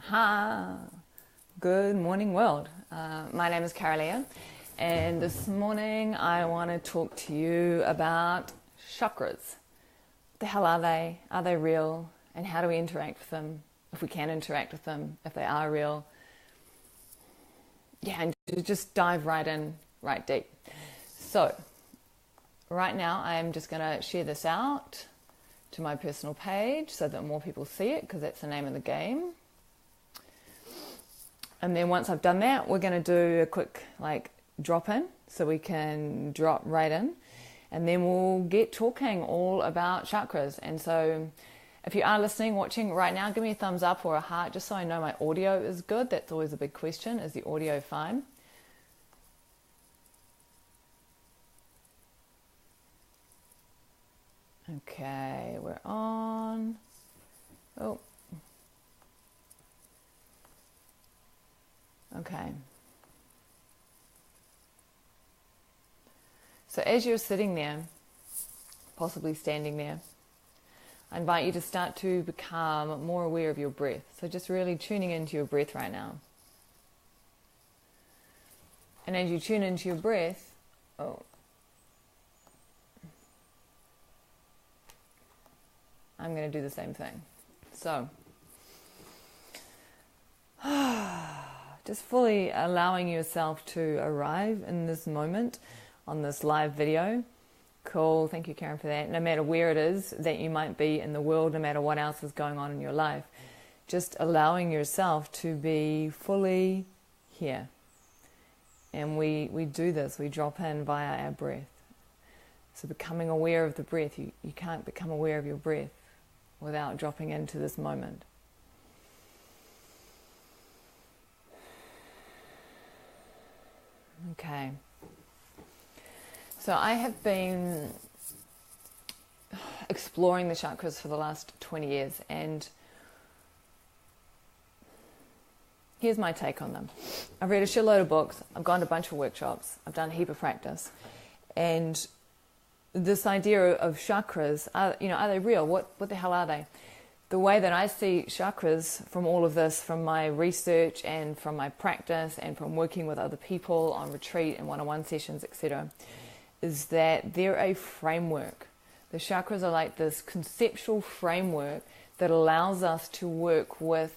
Aha! Good morning, world. My name is Kara-Leah, and this morning I want to talk to you about chakras. What the hell are they? Are they real? And how do we interact with them? If we can interact with them, if they are real. Yeah, and to just dive right in, right deep. So, right now I am just going to share this out to my personal page so that more people see it, because that's the name of the game. And then once I've done that, we're going to do a quick drop in, so we can drop right in, and then we'll get talking all about chakras. And so if you are listening, watching right now, give me a thumbs up or a heart, just so I know my audio is good. That's always a big question. Is the audio fine? Okay, we're on. Oh. Okay. So as you're sitting there, possibly standing there, I invite you to start to become more aware of your breath. So just really tuning into your breath right now. And as you tune into your breath, I'm going to do the same thing. So, just fully allowing yourself to arrive in this moment on this live video. Cool, thank you, Karen, for that. No matter where it is that you might be in the world, no matter what else is going on in your life, just allowing yourself to be fully here. And we do this, we drop in via our breath. So becoming aware of the breath, you can't become aware of your breath without dropping into this moment. Okay. So I have been exploring the chakras for the last 20 years, and here's my take on them. I've read a shitload of books, I've gone to a bunch of workshops, I've done a heap of practice, and this idea of chakras, are they real? What the hell are they? The way that I see chakras from all of this, from my research and from my practice and from working with other people on retreat and one-on-one sessions, etc., is that they're a framework. The chakras are like this conceptual framework that allows us to work with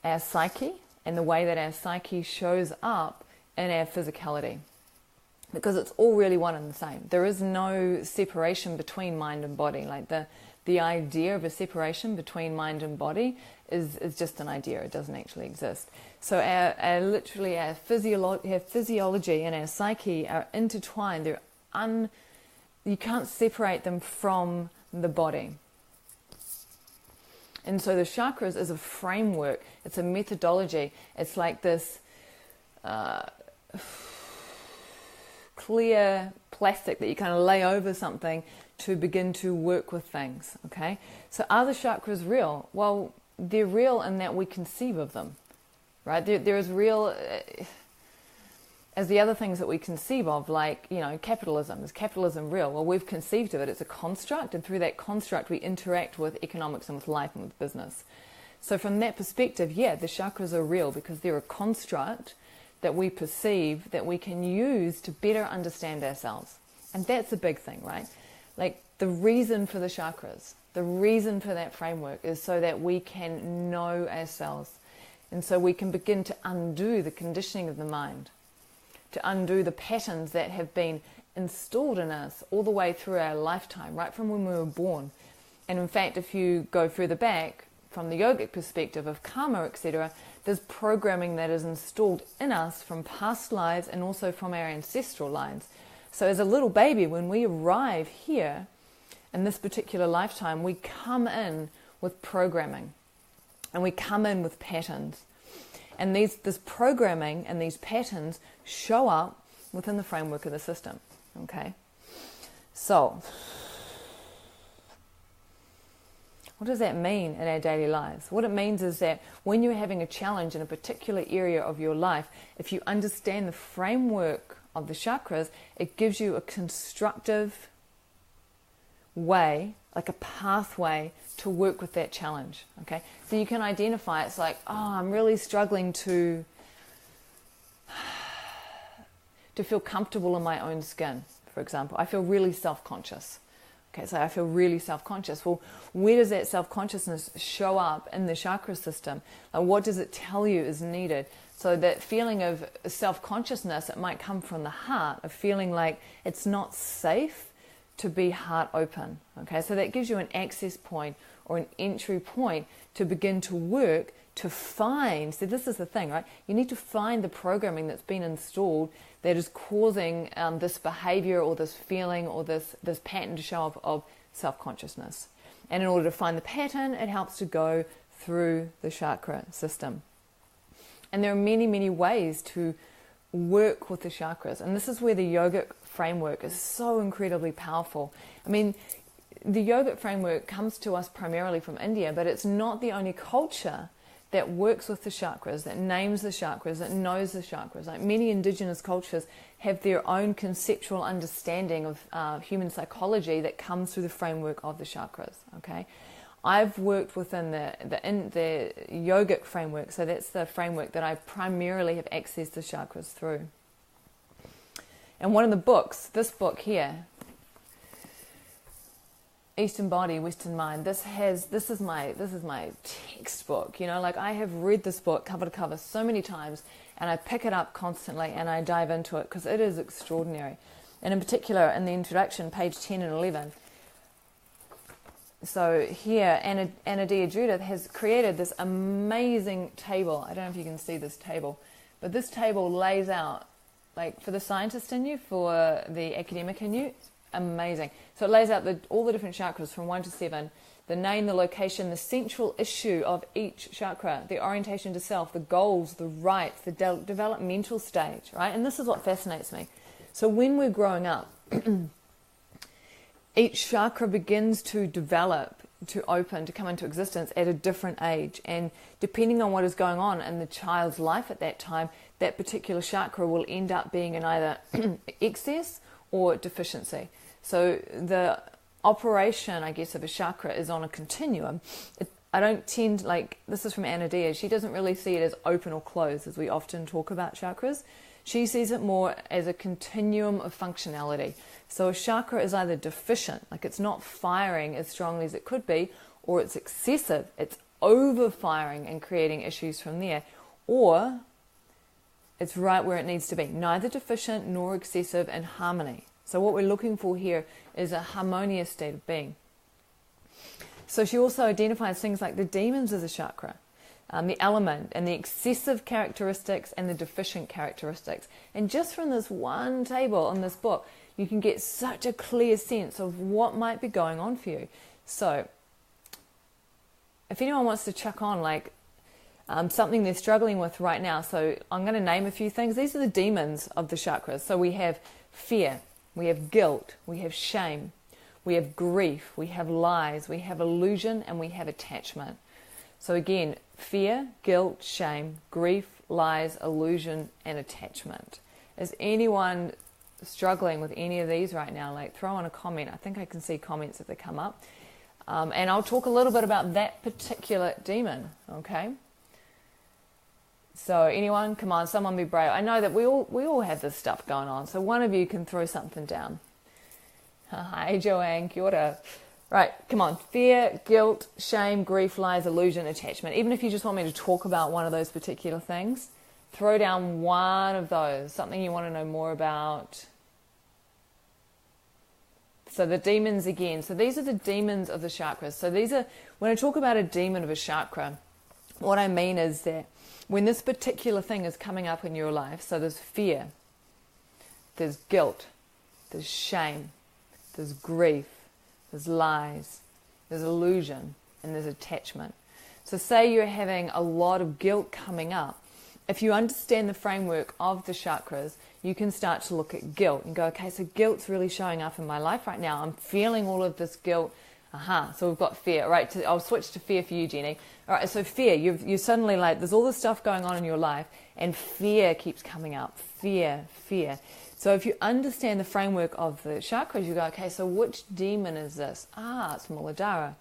our psyche and the way that our psyche shows up in our physicality. Because it's all really one and the same. There is no separation between mind and body. Like the idea of a separation between mind and body is just an idea. It doesn't actually exist. So our physiology and our psyche are intertwined. You can't separate them from the body. And so the chakras is a framework. It's a methodology. It's like this clear plastic that you kind of lay over something to begin to work with things, okay? So are the chakras real? Well, they're real in that we conceive of them, right? They're as real as the other things that we conceive of, like, capitalism. Is capitalism real? Well, we've conceived of it. It's a construct, and through that construct we interact with economics and with life and with business. So from that perspective, yeah, the chakras are real because they're a construct that we perceive that we can use to better understand ourselves. And that's a big thing, right? Like, the reason for the chakras, the reason for that framework is so that we can know ourselves. And so we can begin to undo the conditioning of the mind, to undo the patterns that have been installed in us all the way through our lifetime, right from when we were born. And in fact, if you go further back, from the yogic perspective of karma, etc., there's programming that is installed in us from past lives and also from our ancestral lines. So as a little baby, when we arrive here in this particular lifetime, we come in with programming and we come in with patterns. And this programming and these patterns show up within the framework of the system. Okay? So, what does that mean in our daily lives? What it means is that when you're having a challenge in a particular area of your life, if you understand the framework of the chakras, it gives you a constructive way like a pathway to work with that challenge. Okay, so you can identify, it's like, oh, I'm really struggling to feel comfortable in my own skin, for example. I feel really self-conscious. Okay, so I feel really self-conscious. Well, where does that self-consciousness show up in the chakra system? Like, what does it tell you is needed? So that feeling of self-consciousness, it might come from the heart, of feeling like it's not safe to be heart open. Okay, so that gives you an access point or an entry point to begin to work to find. So this is the thing, right? You need to find the programming that's been installed that is causing this behavior or this feeling or this pattern to show up of self-consciousness. And in order to find the pattern, it helps to go through the chakra system. And there are many, many ways to work with the chakras. And this is where the yogic framework is so incredibly powerful. I mean, the yogic framework comes to us primarily from India, but it's not the only culture that works with the chakras, that names the chakras, that knows the chakras. Like many indigenous cultures have their own conceptual understanding of human psychology that comes through the framework of the chakras. Okay, I've worked within the yogic framework, so that's the framework that I primarily have accessed the chakras through. And one of the books, this book here, Eastern Body, Western Mind, this is my textbook. You know, like I have read this book cover to cover so many times, and I pick it up constantly and I dive into it because it is extraordinary. And in particular, in the introduction, page 10 and 11. So here, Anna Judith has created this amazing table. I don't know if you can see this table, but this table lays out, like for the scientist in you, for the academic in you, amazing. So it lays out all the different chakras from 1 to 7, the name, the location, the central issue of each chakra, the orientation to self, the goals, the rights, the developmental stage, right? And this is what fascinates me. So when we're growing up, each chakra begins to develop, to open, to come into existence at a different age. And depending on what is going on in the child's life at that time, that particular chakra will end up being in either excess or deficiency. So the operation, I guess, of a chakra is on a continuum. I don't tend, like, this is from Anna Dia, she doesn't really see it as open or closed as we often talk about chakras. She sees it more as a continuum of functionality. So a chakra is either deficient, like it's not firing as strongly as it could be, or it's excessive, it's over-firing and creating issues from there, or it's right where it needs to be, neither deficient nor excessive, in harmony. So what we're looking for here is a harmonious state of being. So she also identifies things like the demons of the chakra, the element and the excessive characteristics and the deficient characteristics. And just from this one table in this book, you can get such a clear sense of what might be going on for you. So if anyone wants to chuck on like something they're struggling with right now, so I'm going to name a few things. These are the demons of the chakras. So we have fear, we have guilt, we have shame, we have grief, we have lies, we have illusion, and we have attachment. So again, fear, guilt, shame, grief, lies, illusion, and attachment. Is anyone struggling with any of these right now? Like, throw on a comment. I think I can see comments if they come up. And I'll talk a little bit about that particular demon, okay? So anyone, come on, someone be brave. I know that we all have this stuff going on, so one of you can throw something down. Hi, Joanne, kia ora. Right, come on. Fear, guilt, shame, grief, lies, illusion, attachment. Even if you just want me to talk about one of those particular things, throw down one of those, something you want to know more about. So the demons again. So these are the demons of the chakras. So these are, when I talk about a demon of a chakra, what I mean is that when this particular thing is coming up in your life, so there's fear, there's guilt, there's shame, there's grief, there's lies, there's illusion, and there's attachment. So say you're having a lot of guilt coming up. If you understand the framework of the chakras, you can start to look at guilt and go, okay, so guilt's really showing up in my life right now. I'm feeling all of this guilt. So we've got fear, right? I'll switch to fear for you, Jenny. All right, so fear, you're suddenly like, there's all this stuff going on in your life, and fear keeps coming up. Fear. So if you understand the framework of the chakras, you go, okay, so which demon is this? It's Muladhara.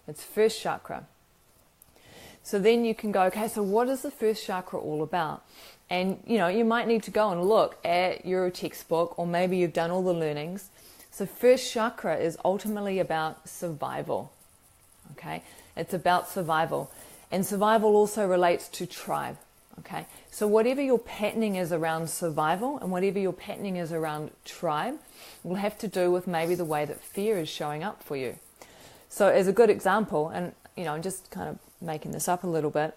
It's first chakra. So then you can go, okay, so what is the first chakra all about? And, you might need to go and look at your textbook, or maybe you've done all the learnings. So first chakra is ultimately about survival, okay? It's about survival. And survival also relates to tribe, okay? So whatever your patterning is around survival and whatever your patterning is around tribe will have to do with maybe the way that fear is showing up for you. So as a good example, and, I'm just kind of making this up a little bit,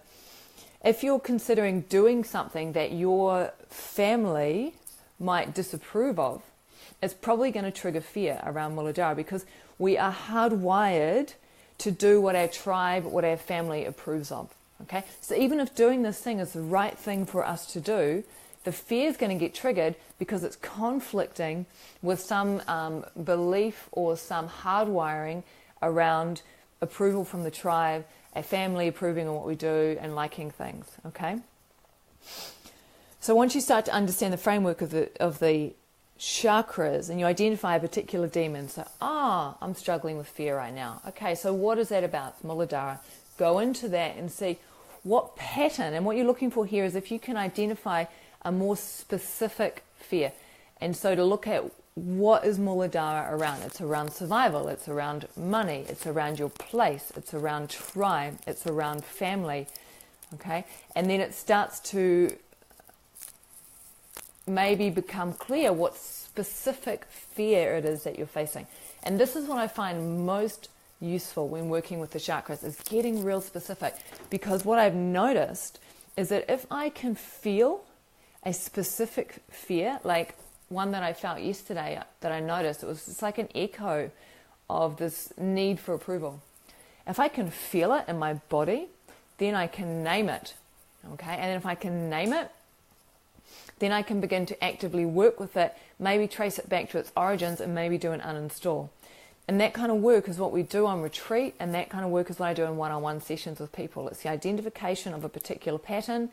if you're considering doing something that your family might disapprove of, it's probably going to trigger fear around Muladhara, because we are hardwired to do what our tribe, what our family approves of. Okay, so even if doing this thing is the right thing for us to do, the fear is going to get triggered because it's conflicting with some belief or some hardwiring around approval from the tribe, a family approving of what we do and liking things. Okay, so once you start to understand the framework of the chakras and you identify a particular demon, so I'm struggling with fear right now. Okay, so what is that about? It's Muladhara. Go into that and see what pattern, and what you're looking for here is if you can identify a more specific fear. And so to look at what is Muladhara around. It's around survival, it's around money, it's around your place, it's around tribe, it's around family. Okay, and then it starts to maybe become clear what specific fear it is that you're facing. And this is what I find most useful when working with the chakras, is getting real specific, because what I've noticed is that if I can feel a specific fear, like one that I felt yesterday that I noticed, it's like an echo of this need for approval. If I can feel it in my body, then I can name it. Okay, and if I can name it, then I can begin to actively work with it, maybe trace it back to its origins, and maybe do an uninstall. And that kind of work is what we do on retreat, and that kind of work is what I do in one-on-one sessions with people. It's the identification of a particular pattern,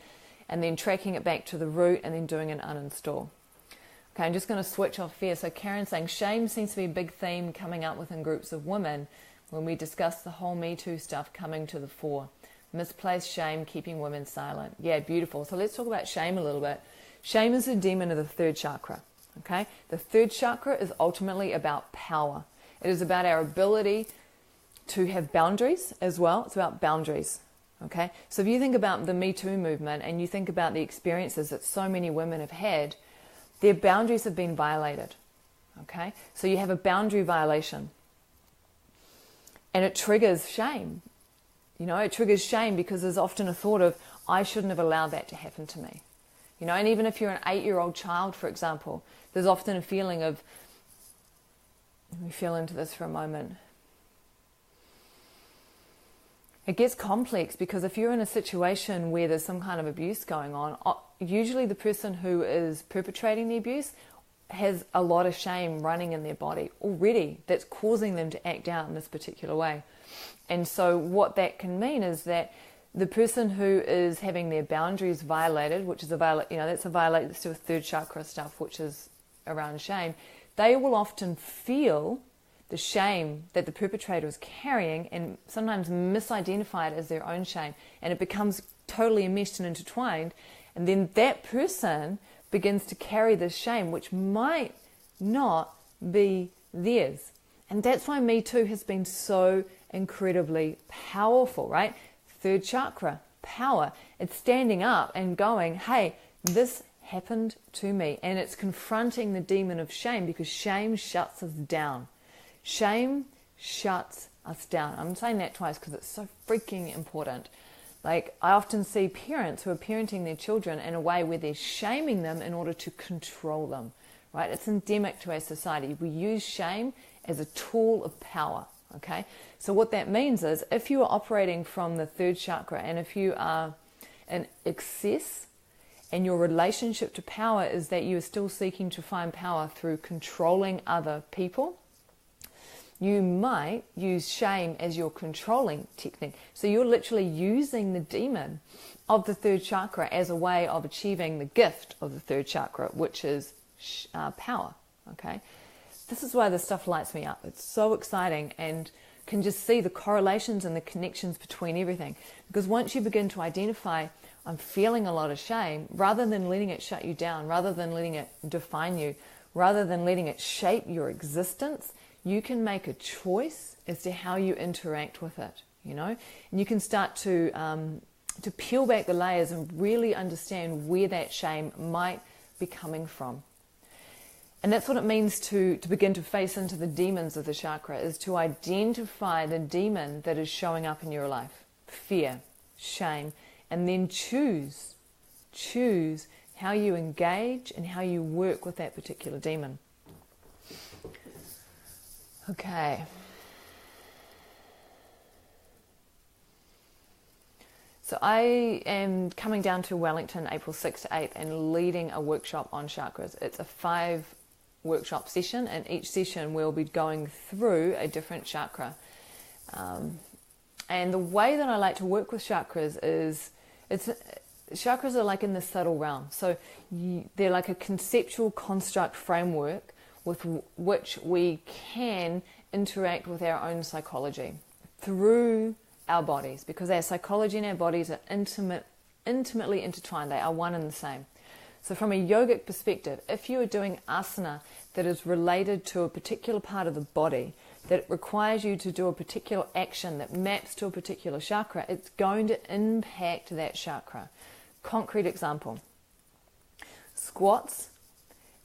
and then tracking it back to the root, and then doing an uninstall. Okay, I'm just going to switch off fear. So Karen's saying, shame seems to be a big theme coming up within groups of women when we discuss the whole Me Too stuff coming to the fore. Misplaced shame, keeping women silent. Yeah, beautiful. So let's talk about shame a little bit. Shame is a demon of the third chakra. Okay, the third chakra is ultimately about power. It is about our ability to have boundaries as well. It's about boundaries. Okay, so if you think about the Me Too movement and you think about the experiences that so many women have had, their boundaries have been violated. Okay, so you have a boundary violation, and it triggers shame. It triggers shame because there's often a thought of, I shouldn't have allowed that to happen to me. And even if you're an 8-year-old child, for example, there's often a feeling of, let me feel into this for a moment. It gets complex because if you're in a situation where there's some kind of abuse going on, usually the person who is perpetrating the abuse has a lot of shame running in their body already that's causing them to act out in this particular way. And so what that can mean is that the person who is having their boundaries violated, which is that's a violation, let's do a third chakra stuff, which is around shame, they will often feel the shame that the perpetrator is carrying and sometimes misidentify it as their own shame. And it becomes totally enmeshed and intertwined. And then that person begins to carry this shame, which might not be theirs. And that's why Me Too has been so incredibly powerful, right? Third chakra, power. It's standing up and going, hey, this happened to me. And it's confronting the demon of shame, because shame shuts us down. Shame shuts us down. I'm saying that twice because it's so freaking important. Like, I often see parents who are parenting their children in a way where they're shaming them in order to control them, right? It's endemic to our society. We use shame as a tool of power, okay? So what that means is, if you are operating from the third chakra, and if you are in excess, and your relationship to power is that you are still seeking to find power through controlling other people, you might use shame as your controlling technique. So you're literally using the demon of the third chakra as a way of achieving the gift of the third chakra, which is power, okay? This is why this stuff lights me up. It's so exciting, and can just see the correlations and the connections between everything. Because once you begin to identify, I'm feeling a lot of shame, rather than letting it shut you down, rather than letting it define you, rather than letting it shape your existence, you can make a choice as to how you interact with it, you know? And you can start to peel back the layers and really understand where that shame might be coming from. And that's what it means to begin to face into the demons of the chakra, is to identify the demon that is showing up in your life. Fear, shame, and then choose how you engage and how you work with that particular demon. Okay. So I am coming down to Wellington April 6th to 8th and leading a workshop on chakras. It's a 5-workshop session, and each session we'll be going through a different chakra. And the way that I like to work with chakras is, chakras are like in the subtle realm. So they're like a conceptual construct framework with which we can interact with our own psychology through our bodies, because our psychology and our bodies are intimately intertwined. They are one and the same. So from a yogic perspective, if you are doing asana that is related to a particular part of the body, that requires you to do a particular action that maps to a particular chakra, it's going to impact that chakra. Concrete example. Squats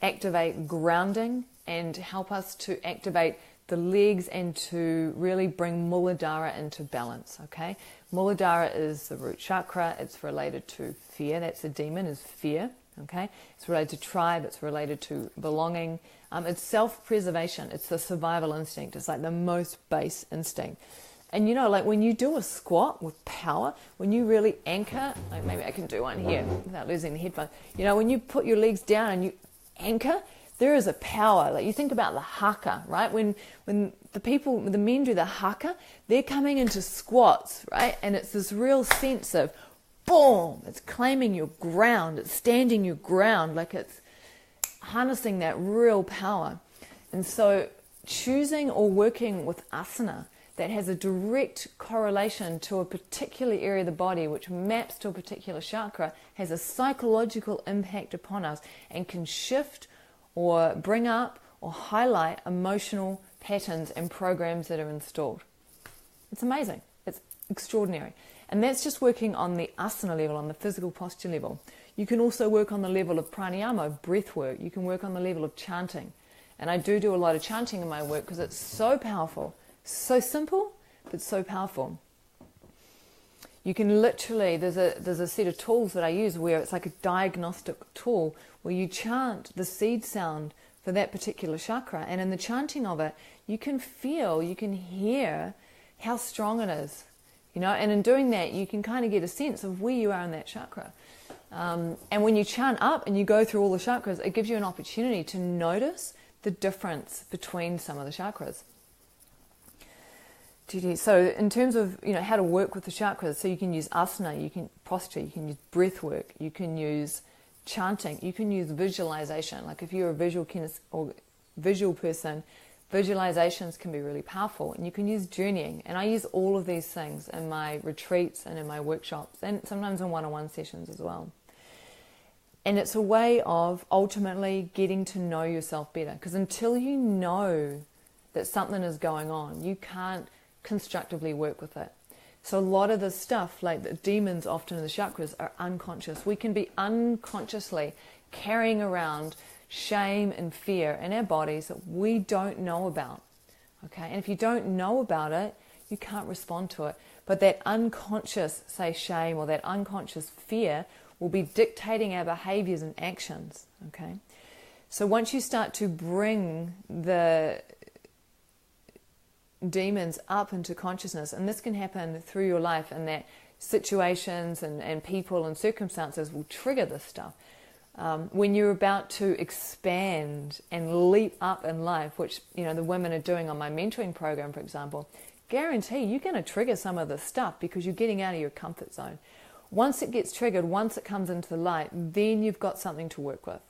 activate grounding and help us to activate the legs and to really bring Muladhara into balance, okay? Muladhara is the root chakra. It's related to fear. That's the demon, is fear, okay? It's related to tribe. It's related to belonging. It's self-preservation. It's the survival instinct. It's like the most base instinct. And you know, like when you do a squat with power, when you really anchor, like maybe I can do one here without losing the headphone. You know, when you put your legs down and you anchor, there is a power. Like you think about the haka, right? When the men do the haka, they're coming into squats, right? And it's this real sense of boom, it's claiming your ground, it's standing your ground, like it's harnessing that real power. And so choosing or working with asana that has a direct correlation to a particular area of the body which maps to a particular chakra has a psychological impact upon us and can shift or bring up or highlight emotional patterns and programs that are installed. It's amazing. It's extraordinary. And that's just working on the asana level, on the physical posture level. You can also work on the level of pranayama, breath work. You can work on the level of chanting. And I do a lot of chanting in my work because it's so powerful. So simple, but so powerful. You can literally, there's a set of tools that I use where it's like a diagnostic tool where you chant the seed sound for that particular chakra, and in the chanting of it, you can feel, you can hear how strong it is, you know, and in doing that, you can kind of get a sense of where you are in that chakra. And when you chant up and you go through all the chakras, it gives you an opportunity to notice the difference between some of the chakras. So in terms of, you know, how to work with the chakras, so you can use asana, you can posture, you can use breath work, you can use chanting, you can use visualization. Like if you're a visual person, visualizations can be really powerful, and you can use journeying. And I use all of these things in my retreats and in my workshops, and sometimes in one-on-one sessions as well. And it's a way of ultimately getting to know yourself better, because until you know that something is going on, you can't constructively work with it. So a lot of the stuff, like the demons often in the chakras, are unconscious. We can be unconsciously carrying around shame and fear in our bodies that we don't know about. Okay, and if you don't know about it, you can't respond to it. But that unconscious, say, shame or that unconscious fear will be dictating our behaviors and actions. Okay, so once you start to bring the demons up into consciousness, and this can happen through your life, and that situations and people and circumstances will trigger this stuff. When you're about to expand and leap up in life, which, you know, the women are doing on my mentoring program, for example, guarantee you're going to trigger some of this stuff because you're getting out of your comfort zone. Once it gets triggered, once it comes into the light, then you've got something to work with.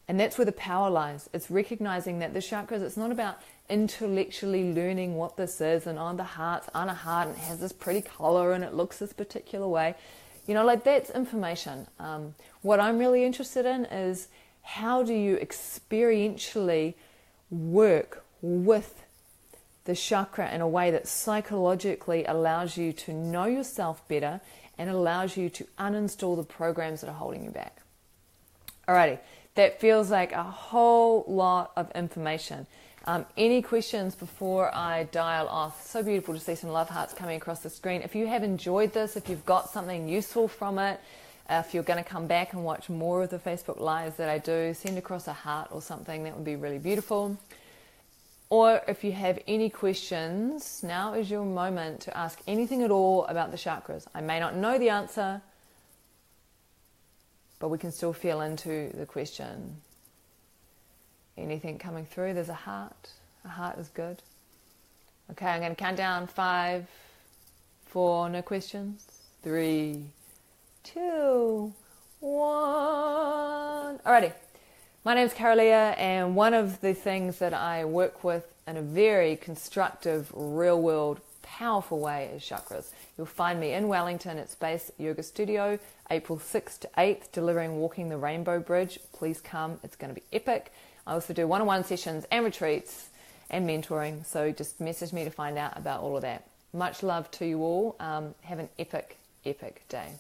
And that's where the power lies. It's recognizing that the chakras, it's not about intellectually learning what this is and the heart's on a heart and it has this pretty color and it looks this particular way. Like that's information. What I'm really interested in is how do you experientially work with the chakra in a way that psychologically allows you to know yourself better and allows you to uninstall the programs that are holding you back. Alrighty, that feels like a whole lot of information. Any questions before I dial off? So beautiful to see some love hearts coming across the screen. If you have enjoyed this, if you've got something useful from it, if you're going to come back and watch more of the Facebook Lives that I do, send across a heart or something. That would be really beautiful. Or if you have any questions, now is your moment to ask anything at all about the chakras. I may not know the answer, but we can still feel into the question. Anything coming through? There's a heart. A heart is good. Okay, I'm going to count down 5, 4, no questions. 3, 2, 1. Alrighty. My name's Kara-Leah, and one of the things that I work with in a very constructive, real-world, powerful way is chakras. You'll find me in Wellington at Space Yoga Studio, April 6th to 8th, delivering Walking the Rainbow Bridge. Please come. It's going to be epic. I also do one-on-one sessions and retreats and mentoring, so just message me to find out about all of that. Much love to you all. Have an epic, epic day.